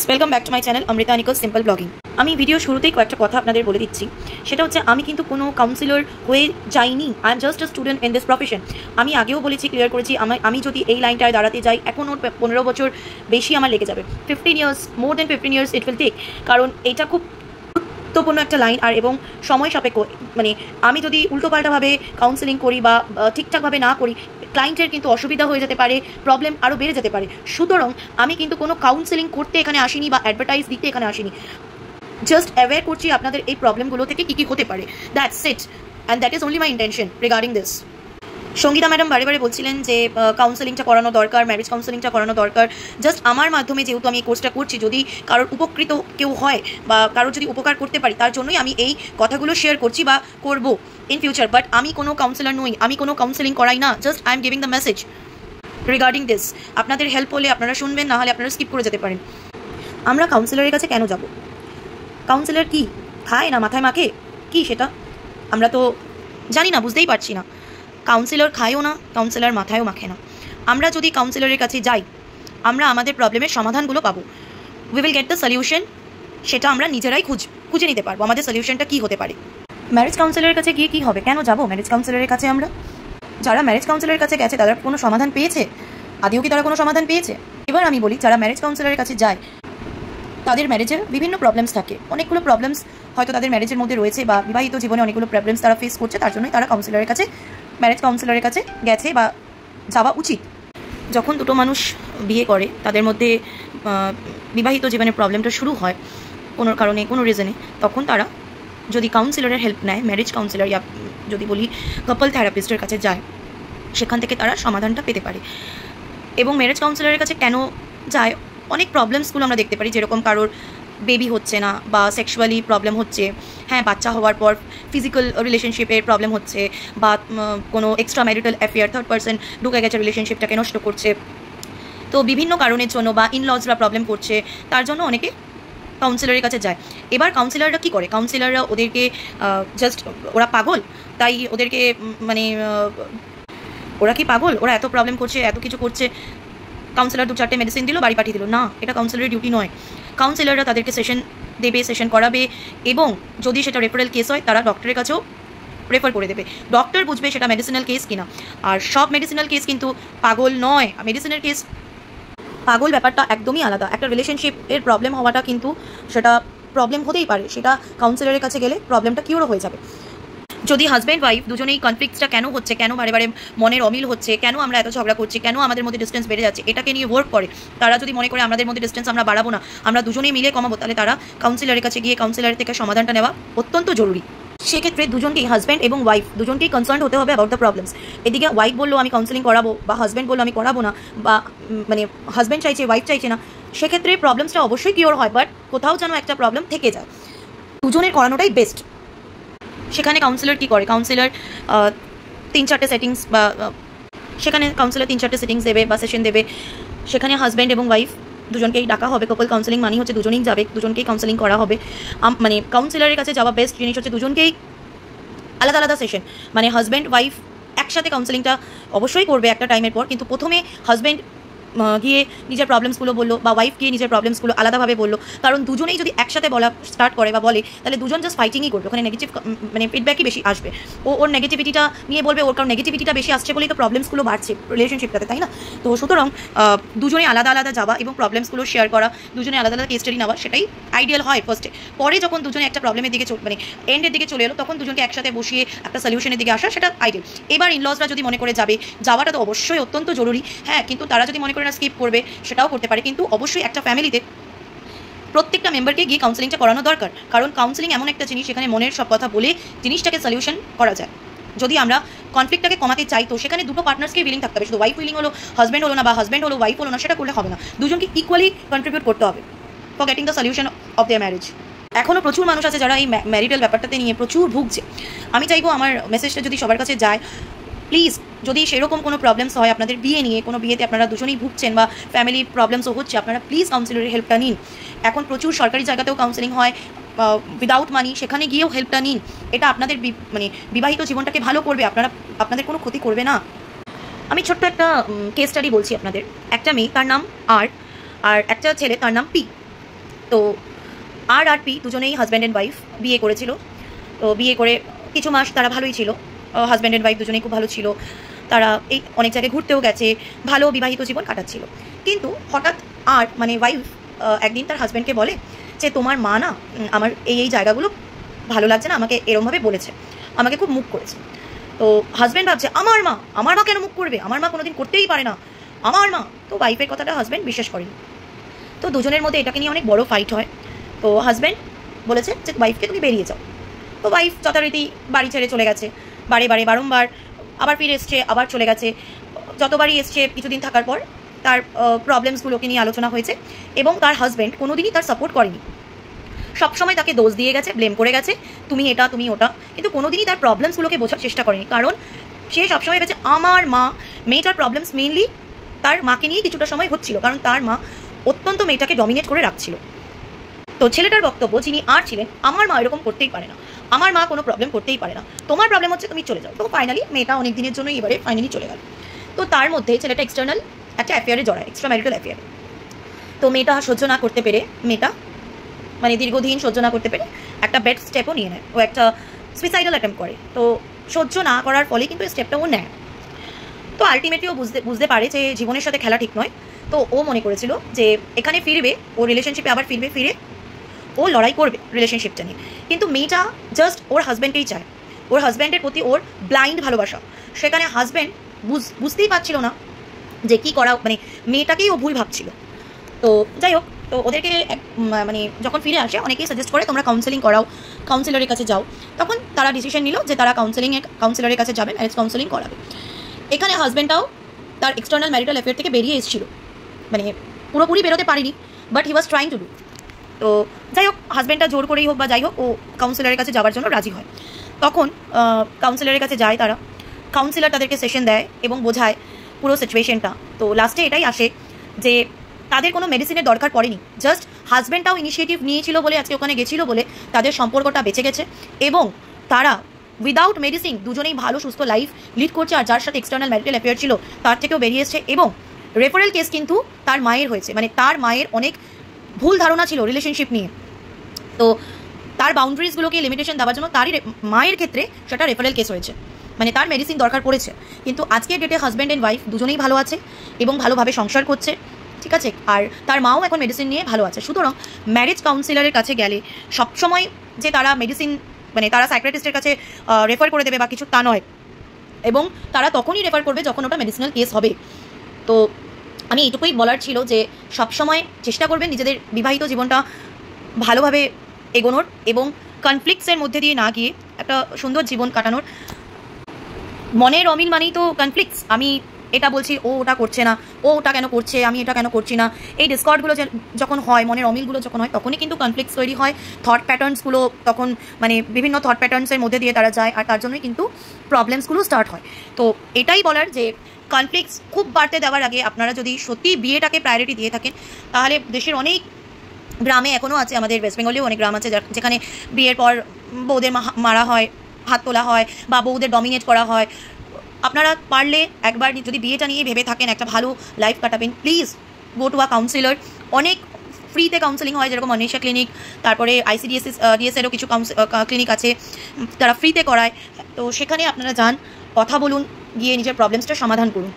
Welcome back to my channel Amrita Nikoj simple blogging. আমি video শুরুতেই কয়েকটা কথা আপনাদের বলে দিচ্ছি। সেটা হচ্ছে আমি কিন্তু কোনো কাউন্সিলর হয়ে যাইনি। I am just a student in this profession. আমি আগেও বলেছি, ক্লিয়ার করেছি, আমি যদি এই লাইনটায় দাঁড়াতে যাই এখন ওর 15 বছর বেশি আমার লেগে যাবে। 15 years, more than 15 years it will take. কারণ এটা খুব গুরুত্বপূর্ণ একটা লাইন আর এবং সময় সাপেক্ষ। মানে আমি যদি উল্টোপাল্টাভাবে কাউন্সেলিং করি বা ঠিকঠাকভাবে না করি, ক্লায়েন্টের কিন্তু অসুবিধা হয়ে যেতে পারে, প্রবলেম আরও বেড়ে যেতে পারে। সুতরাং আমি কিন্তু কোনো কাউন্সেলিং করতে এখানে আসিনি বা অ্যাডভার্টাইজ দিতে এখানে আসিনি। জাস্ট অ্যাওয়্যার করছি আপনাদের এই প্রবলেমগুলো থেকে কী কী হতে পারে। That's it, and that is only my intention regarding this. Sangeeta madam বারে বারে বলছিলেন যে কাউন্সেলিংটা করানো দরকার, ম্যারেজ কাউন্সেলিংটা করানো দরকার। জাস্ট আমার মাধ্যমে যেহেতু আমি এই কোর্সটা করছি, যদি কারোর উপকৃত কেউ হয় বা কারোর যদি উপকার করতে পারি, তার জন্যই আমি এই কথাগুলো শেয়ার করছি বা করবো ইন ফিউচার। বাট আমি কোনো কাউন্সেলার নই, আমি কোনো কাউন্সেলিং করাই না। Just I am giving the message regarding this. আপনাদের হেল্প হলে আপনারা শুনবেন, না হলে আপনারা স্কিপ করে যেতে পারেন। আমরা কাউন্সেলারের কাছে কেন যাব? কাউন্সেলার কি খায় না মাথায় মাখে কি সেটা আমরা তো জানি না, বুঝতেই পারছি না। কাউন্সিলর খায়ও না, কাউন্সিলর মাথায়ও মাখে না। আমরা যদি কাউন্সিলরের কাছে যাই, আমরা আমাদের প্রবলেমের সমাধানগুলো পাবো। We will get the solution. সেটা আমরা নিজেরাই খুঁজে নিতে পারবো আমাদের সলিউশনটা কী হতে পারে। ম্যারেজ কাউন্সিলরের কাছে গিয়ে কী হবে? কেন যাব ম্যারেজ কাউন্সিলরের কাছে? আমরা যারা ম্যারেজ কাউন্সিলরের কাছে গেছে তারা কোনো সমাধান পেয়েছে? আদেও কি তারা কোনো সমাধান পেয়েছে? এবার আমি বলি, যারা ম্যারেজ কাউন্সিলরের কাছে যায় তাদের ম্যারেজের বিভিন্ন প্রবলেমস থাকে, অনেকগুলো প্রবলেমস হয়তো তাদের ম্যারেজের মধ্যে রয়েছে বা বিবাহিত জীবনে অনেকগুলো প্রবলেমস তারা ফেস করছে, তার জন্যই তারা কাউন্সিলরের কাছে, ম্যারেজ কাউন্সিলরের কাছে গেছে বা যাওয়া উচিত। যখন দুটো মানুষ বিয়ে করে, তাদের মধ্যে বিবাহিত জীবনের প্রবলেমটা শুরু হয় কোনো কারণে, কোনো রিজনে, তখন তারা যদি কাউন্সিলরের হেল্প নেয়, ম্যারেজ কাউন্সিলর ইয়া যদি বলি কাপল থেরাপিস্টের কাছে যায়, সেখান থেকে তারা সমাধানটা পেতে পারে। এবং ম্যারেজ কাউন্সিলরের কাছে কেন যায়? অনেক প্রবলেমসগুলো আমরা দেখতে পারি, যেরকম কারোর বেবি হচ্ছে না বা সেক্সুয়ালি প্রবলেম হচ্ছে, হ্যাঁ বাচ্চা হওয়ার পর ফিজিক্যাল রিলেশনশিপের প্রবলেম হচ্ছে, বা কোনো extra marital affair, third person ঢুকে গেছে রিলেশনশিপটাকে নষ্ট করছে। তো বিভিন্ন কারণের জন্য বা ইনলজরা প্রবলেম করছে, তার জন্য অনেকে কাউন্সিলরের কাছে যায়। এবার কাউন্সিলররা কী করে? কাউন্সিলররা ওদেরকে জাস্ট, ওরা পাগল তাই ওদেরকে মানে ওরা কি পাগল? ওরা এত প্রবলেম করছে, এত কিছু করছে, কাউন্সিলর 2-4টে মেডিসিন দিল, বাড়ি পাঠিয়ে দিল? না, এটা কাউন্সিলরের ডিউটি নয়। কাউন্সিলররা তাদেরকে সেশন দেবে, সেশন করাবে, এবং যদি সেটা রেফারেল কেস হয় তারা ডক্টরের কাছেও রেফার করে দেবে। ডক্টর বুঝবে সেটা মেডিসিনাল কেস কিনা। আর সব মেডিসিনাল কেস কিন্তু পাগল নয়। মেডিসিনের কেস পাগল ব্যাপারটা একদমই আলাদা। একটা রিলেশনশিপের প্রবলেম হওয়াটা কিন্তু সেটা প্রবলেম হতেই পারে, সেটা কাউন্সিলরের কাছে গেলে প্রবলেমটা কিউরও হয়ে যাবে। যদি হাজব্যান্ড ওয়াইফ দুজনেই কনফ্লিক্টসটা কেন হচ্ছে, কেন বারে বারে মনের অমিল হচ্ছে, কেন আমরা এত ঝগড়া করছি, কেন আমাদের মধ্যে ডিস্টেন্স বেড়ে যাচ্ছে, এটাকে নিয়ে ওয়ার্ক করে, তারা যদি মনে করে আমাদের মধ্যে ডিস্টেন্স আমরা বাড়াবো না, আমরা দুজনেই মিলে কমাবো, তাহলে তারা কাউন্সিলরের কাছে গিয়ে কাউন্সিলর থেকে সমাধানটা নেওয়া অত্যন্ত জরুরি। সেক্ষেত্রে দুজনকেই, হাজব্যান্ড এবং ওয়াইফ দুজনকেই কনসার্ন হতে হবে অ্যাবাউট দ্য প্রবলেমস। এদিকে ওয়াইফ বললো আমি কাউন্সিলিং করাবো, বা হাজব্যান্ড বললো আমি করাবো না, বা মানে হাজব্যান্ড চাইছে ওয়াইফ চাইছে না, সেক্ষেত্রে প্রবলেমসটা অবশ্যই কিওর হয়, বাট কোথাও যেন একটা প্রবলেম থেকে যায়। দুজনের করানোটাই বেস্ট। সেখানে কাউন্সিলর কী করে? কাউন্সিলর 3-4টে সেটিংস বা সেখানে কাউন্সিলর 3-4টে সেটিংস দেবে বা সেশন দেবে। সেখানে হাজব্যান্ড এবং ওয়াইফ দুজনকেই ডাকা হবে। কাপল কাউন্সিলিং মানে হচ্ছে দুজনেই যাবে, দুজনকেই কাউন্সিলিং করা হবে। মানে কাউন্সিলরের কাছে যাওয়া বেস্ট জিনিস হচ্ছে দুজনকেই আলাদা আলাদা সেশন, মানে হাজব্যান্ড ওয়াইফ একসাথে কাউন্সিলিংটা অবশ্যই করবে একটা টাইমের পর, কিন্তু প্রথমে হাজব্যান্ড গিয়ে নিজের প্রবলেমসগুলো বললো বা ওয়াইফ গিয়ে নিজের প্রবলেমসগুলো আলাদাভাবে বললো। কারণ দুজনেই যদি একসাথে বলা স্টার্ট করে বা বলে, তাহলে দুজন জাস্ট ফাইটিংই করবে, ওখানে নেগেটিভ মানে ফিডব্যাকই বেশি আসবে। ওর নেগেটিভিটিটা নিয়ে বলবে, ওর কারণ নেগেটিভিটিটা বেশি আসছে বলেই তো প্রবলেমসগুলো বাড়ছে রিলেশনশিপটাতে, তাই না? তো সুতরাং দুজনেই আলাদা আলাদা যাওয়া এবং প্রবলেমসগুলো শেয়ার করা, দুজনে আলাদা আলাদা কেস স্টাডি নেওয়া, সেটাই আইডিয়াল হয় ফার্স্টে। পরে যখন দুজনে একটা প্রবলেমের দিকে মানে এন্ডের দিকে চলে এলো, তখন দুজনকে একসাথে বসিয়ে একটা সলিউশনের দিকে আসা, সেটা আইডিয়াল। এবার ইনলজরা যদি মনে করে যাওয়াটা তো অবশ্যই অত্যন্ত জরুরি, হ্যাঁ, কিন্তু তারা যদি মনে করে না স্কিপ করবে, সেটাও করতে পারে। কিন্তু অবশ্যই একটা ফ্যামিলিতে প্রত্যেকটা মেম্বারকে গিয়ে কাউন্সিলিংটা করানো দরকার। কারণ কাউন্সিলিং এমন একটা জিনিস, সেখানে মনের সব কথা বলে জিনিসটাকে সলিউশন করা যায়। যদি আমরা কনফ্লিক্টটাকে কমাতে চাই, তো সেখানে দুটো পার্টনার্সকে উইলিং থাকতে হবে। শুধু ওয়াইফ উইলিং হলো, হাজব্যান্ড হলো না, বা হাজব্যান্ড হলো ওয়াইফ হলো না, সেটা করলে হবে না। দুজনকে ইকুয়ালি কন্ট্রিবিউট করতে হবে for getting the solution of their marriage. এখনও প্রচুর মানুষ আছে যারা এই ম্যারিটাল ব্যাপারটাতে নিয়ে প্রচুর ভুগছে। আমি চাইবো আমার মেসেজটা যদি সবার কাছে যায়, প্লিজ যদি সেরকম কোনো প্রবলেমস হয় আপনাদের বিয়ে নিয়ে, কোনো বিয়েতে আপনারা দুজনেই ভুগছেন বা ফ্যামিলি প্রবলেমসও হচ্ছে, আপনারা প্লিজ কাউন্সিলরের হেল্পটা নিন। এখন প্রচুর সরকারি জায়গাতেও কাউন্সিলিং হয় উইদাউট মানি, সেখানে গিয়েও হেল্পটা নিন। এটা আপনাদের মানে বিবাহিত জীবনটাকে ভালো করবে, আপনাদের কোনো ক্ষতি করবে না। আমি ছোট্ট একটা কেস স্টাডি বলছি আপনাদের। একটা মেয়ে, তার নাম আর একটা ছেলে, তার নাম পি। তো আর পি দুজনেই হাজব্যান্ড অ্যান্ড ওয়াইফ বিয়ে করেছিল। তো বিয়ে করে কিছু মাস তারা ভালোই ছিল, হাজব্যান্ড অ্যান্ড ওয়াইফ দুজনেই খুব ভালো ছিল। তারা এই অনেক জায়গায় ঘুরতেও গেছে, ভালো বিবাহিত জীবন কাটাচ্ছিল। কিন্তু হঠাৎ মানে ওয়াইফ একদিন তার হাজব্যান্ডকে বলে যে তোমার মা না আমার এই জায়গাগুলো ভালো লাগছে না, আমাকে এরমভাবে বলেছে, আমাকে খুব মুখ করেছে। তো হাজব্যান্ড ভাবছে আমার মা কেন মুখ করবে, আমার মা কোনোদিন করতেই পারে না, আমার মা। তো ওয়াইফের কথাটা হাজব্যান্ড বিশ্বাস করেনি। তো দুজনের মধ্যে এটাকে নিয়ে অনেক বড় ফাইট হয়। তো হাজব্যান্ড বলেছে যে ওয়াইফকে তুমি বেরিয়ে যাও। তো ওয়াইফ যথারীতি বাড়ি ছেড়ে চলে গেছে, বারংবার আবার ফিরে এসছে, আবার চলে গেছে। যতবারই এসছে কিছুদিন থাকার পর তার প্রবলেমসগুলোকে নিয়ে আলোচনা হয়েছে এবং তার হাজব্যান্ড কোনোদিনই তার সাপোর্ট করেনি, সবসময় তাকে দোষ দিয়ে গেছে, ব্লেম করে গেছে, তুমি এটা তুমি ওটা, কিন্তু কোনোদিনই তার প্রবলেমসগুলোকে বোঝার চেষ্টা করেনি। কারণ সে সবসময় ভেবেছে আমার মা, মেয়েটার প্রবলেমস মেইনলি তার মাকে নিয়েই কিছুটা সময় হচ্ছিল, কারণ তার মা অত্যন্ত মেয়েটাকে ডমিনেট করে রাখছিল। তো ছেলেটার বক্তব্য, যিনি ছিলেন, আমার মা এরকম করতেই পারে না, আমার মা কোনো প্রবলেম করতেই পারে না, তোমার প্রবলেম হচ্ছে তুমি চলে যাও। তো ফাইনালি মেয়েটা অনেক দিনের জন্য এবারে ফাইনালি চলে গেল। তো তার মধ্যে ছেলেটা এক্সটার্নাল একটা অ্যাফেয়ারে জড়ায়, এক্সট্রা ম্যারিটাল অ্যাফেয়ারে। তো মেয়েটা সহ্য না করতে পেরে, মেয়েটা মানে দীর্ঘদিন সহ্য না করতে পেরে একটা বেড স্টেপও নিয়ে নেয়, ও একটা সুইসাইডাল অ্যাটেম্প করে। তো সহ্য না করার ফলে কিন্তু এই স্টেপটা ও নেয়। তো আলটিমেটলি ও বুঝতে পারে যে জীবনের সাথে খেলা ঠিক নয়। তো ও মনে করেছিল যে এখানে ফিরবে, ও রিলেশনশিপে আবার ফিরে ও লড়াই করবে রিলেশনশিপটা নিয়ে। কিন্তু মেয়েটা জাস্ট ওর হাজব্যান্ডকেই চায়, ওর হাজব্যান্ডের প্রতি ওর ব্লাইন্ড ভালোবাসা। সেখানে হাজব্যান্ড বুঝতেই পারছিল না যে কী করা, মানে মেয়েটাকেই ও ভুল ভাবছিল। তো যাই হোক, তো ওদেরকে মানে যখন ফিরে আসে অনেকেই সাজেস্ট করে তোমরা কাউন্সেলিং করাও, কাউন্সিলরের কাছে যাও। তখন তারা ডিসিশন নিল যে তারা কাউন্সিলরের কাছে যাবে, ম্যারেজ কাউন্সেলিং করাবে। এখানে হাজব্যান্ডটাও তার এক্সটার্নাল ম্যারিটাল অ্যাফেয়ার থেকে বেরিয়ে এসেছিল, মানে পুরোপুরি বেরোতে পারিনি, but he was trying to do. তো যাই হোক, হাজব্যান্ডটা জোর করেই হোক বা যাই হোক, ও কাউন্সিলরের কাছে যাওয়ার জন্য রাজি হয়। তখন কাউন্সিলরের কাছে যায় তারা, কাউন্সিলর তাদেরকে সেশন দেয় এবং বোঝায় পুরো সিচুয়েশনটা। তো লাস্টে এটাই আসে যে তাদের কোনো মেডিসিনের দরকার পড়েনি, জাস্ট হাজব্যান্ডটাও ইনিশিয়েটিভ নিয়েছিল বলে, আজকে ওখানে গেছিলো বলে তাদের সম্পর্কটা বেঁচে গেছে এবং তারা উইদাউট মেডিসিন দুজনেই ভালো সুস্থ লাইফ লিড করছে। আর যার সাথে এক্সটার্নাল ম্যারিটাল অ্যাফেয়ার ছিল তার থেকেও বেরিয়ে এসছে। এবং রেফারেল কেস কিন্তু তার মায়ের হয়েছে, মানে তার মায়ের অনেক ভুল ধারণা ছিল রিলেশনশিপ নিয়ে। তো তার বাউন্ডারিজগুলোকে লিমিটেশন দেওয়ার জন্য তারই মায়ের ক্ষেত্রে সেটা রেফারেল কেস হয়েছে, মানে তার মেডিসিন দরকার পড়েছে। কিন্তু আজকের ডেটে হাজব্যান্ড অ্যান্ড ওয়াইফ দুজনেই ভালো আছে এবং ভালোভাবে সংসার করছে, ঠিক আছে। আর তার মাও এখন মেডিসিন নিয়ে ভালো আছে। সুতরাং ম্যারেজ কাউন্সিলরের কাছে গেলে সবসময় যে তারা মেডিসিন, মানে তারা সাইকিয়াট্রিস্টের কাছে রেফার করে দেবে বা কিছু, তা নয়। এবং তারা তখনই রেফার করবে যখন ওটা মেডিসিনাল কেস হবে। তো আমি এইটুকুই বলার ছিল যে সবসময় চেষ্টা করবেন নিজেদের বিবাহিত জীবনটা ভালোভাবে এগোনোর এবং কনফ্লিক্টসের মধ্যে দিয়ে না গিয়ে একটা সুন্দর জীবন কাটানোর। মনের অমিল মানেই তো কনফ্লিক্টস। আমি এটা বলছি, ও ওটা করছে না, ও ওটা কেন করছে, আমি এটা কেন করছি না। এই ডিসকর্ডগুলো যখন হয়, মনের অমিলগুলো যখন হয়, তখনই কিন্তু কনফ্লিক্টস তৈরি হয়। থট প্যাটার্নসগুলো তখন, মানে বিভিন্ন থট প্যাটার্নসের মধ্যে দিয়ে তারা যায়, আর তার জন্যই কিন্তু প্রবলেমসগুলো স্টার্ট হয়। তো এটাই বলার যে কনফ্লিক্টস খুব বাড়তে দেওয়ার আগে আপনারা যদি সত্যি বিয়েটাকে প্রায়োরিটি দিয়ে থাকেন, তাহলে দেশের অনেক গ্রামে এখনও আছে, আমাদের ওয়েস্ট বেঙ্গলেও অনেক গ্রাম আছে যেখানে বিয়ের পর বউদের মারা হয়, হাত তোলা হয় বা বউদের ডমিনেট করা হয়। আপনারা পারলে একবার যদি বিয়েটা নিয়ে ভেবে থাকেন একটা ভালো লাইফ কাটাবেন, please go to a councillor. অনেক ফ্রিতে কাউন্সেলিং হয়, যেরকম অনিশা ক্লিনিক, তারপরে ICDSেরও কিছু ক্লিনিক আছে, তারা ফ্রিতে করায়। তো সেখানে আপনারা যান, কথা বলুন, গিয়ে নিজের প্রবলেমসটা সমাধান করুন।